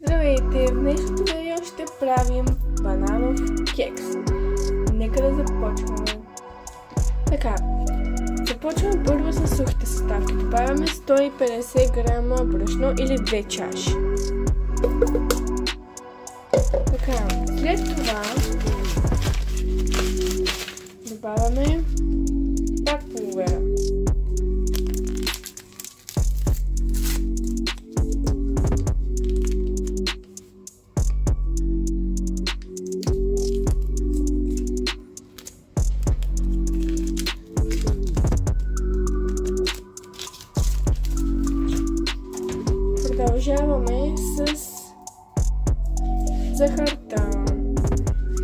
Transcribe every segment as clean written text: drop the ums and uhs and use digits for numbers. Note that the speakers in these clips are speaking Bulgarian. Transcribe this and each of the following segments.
Здравейте! В днешното видео ще правим бананов кекс. Нека да започваме. Така, започваме първо с сухите съставки. Добавяме 150 грама брашно или 2 чаши. Така, след това добавяме пак половина. Продължаваме с захарта.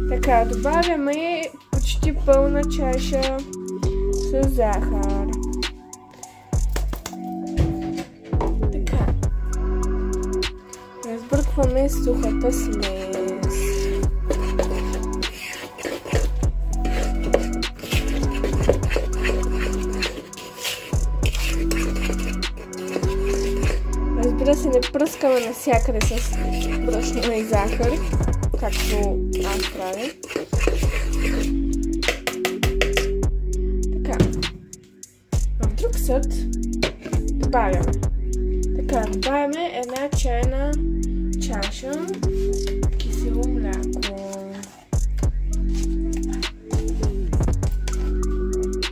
Така, добавяме почти пълна чаша с захар. Така, разбъркваме сухата смес. Разбира се, не пръскаме навсякъде с брашно и захар, както аз правя. Така, в друг съд добавяме. Така, добавяме една чайна чаша кисело мляко.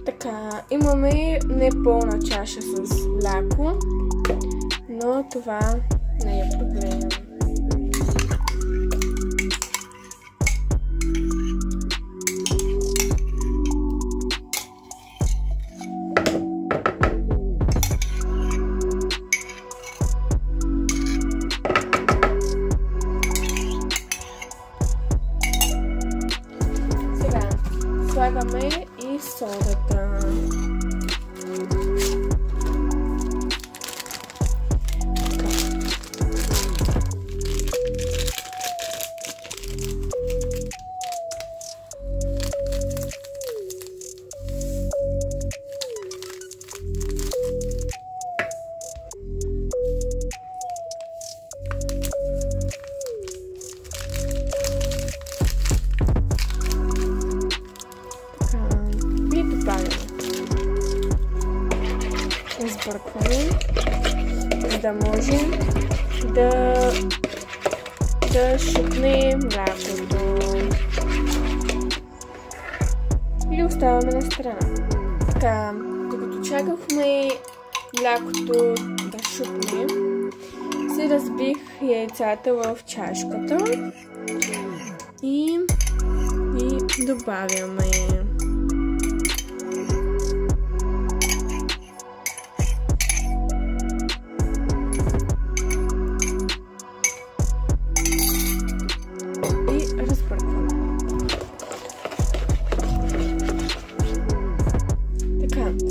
Така, имаме не пълна чаша с мляко, но това не е проблем. Сега слагаме и содата. Избъркваме, за да може да шипне млякото. И оставаме на страна. Така, докато чакахме млякото да шипне, се разбих яйцата в чашката и добавяме.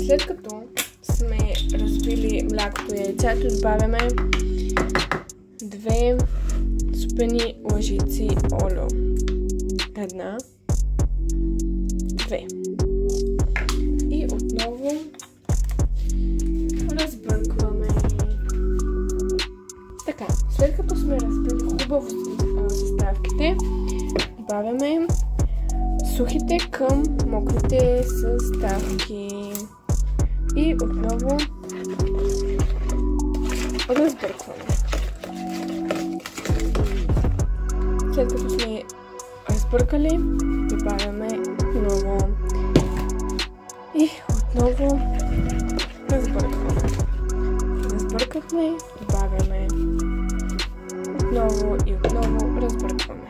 След като сме разбили млякото и яйцата, добавяме 2 супени лъжици олио. 1, 2. И отново разбъркваме. Така, след като сме разбили хубаво съставките, добавяме сухите към мокрите съставки. И отново разбъркваме. След като сме разбъркали, добавяме отново. И отново разбъркваме. Разбъркахме, добавяме. Отново и отново разбъркваме.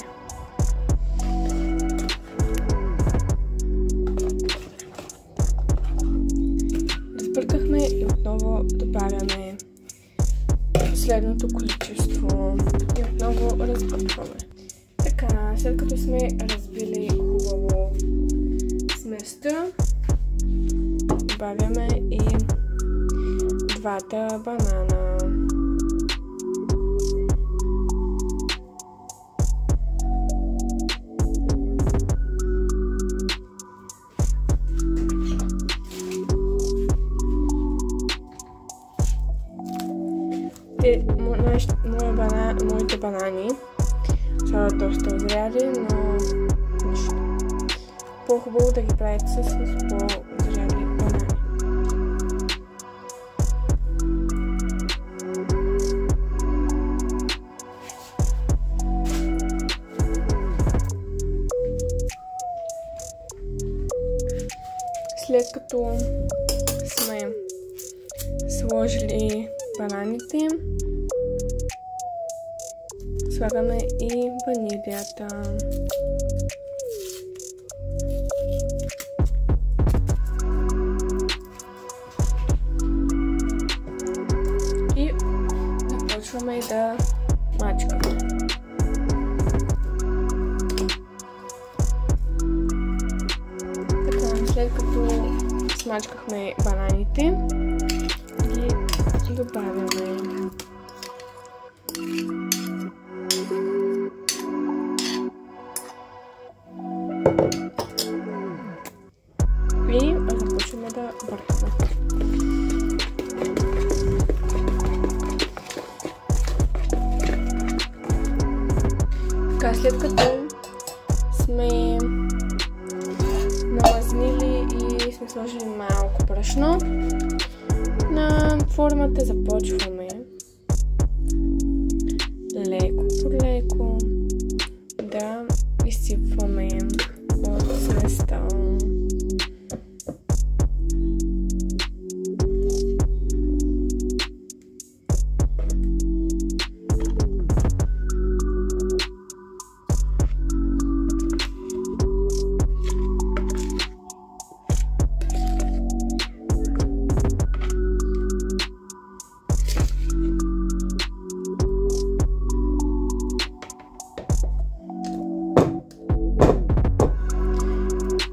Разбъркахме и отново добавяме следното количество и отново разбъркваме. Така, след като сме разбили хубаво сместа, добавяме и 2 банана. моите банани. Са доста озряли, но нищо. По-хубаво да ги правите с по-озряли банани. След като сме сложили бананите, слагаме и ванилията. И започваме да мачкаме. След като смачкахме бананите, ги добавяме. И започваме да бъркаме. Така, след като сме намазнили и сме сложили малко брашно на формата, започваме леко по леко да изсипваме от сместа.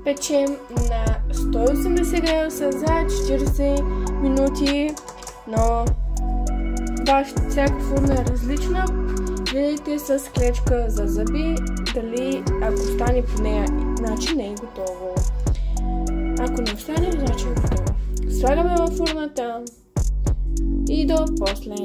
Печем на 180 градуса за 40 минути, но всяка форма е различна. Гледайте с клечка за зъби, дали ако остане по нея, значи не е готово. Ако не остане, значи е готово. Слагаме във формата и до после.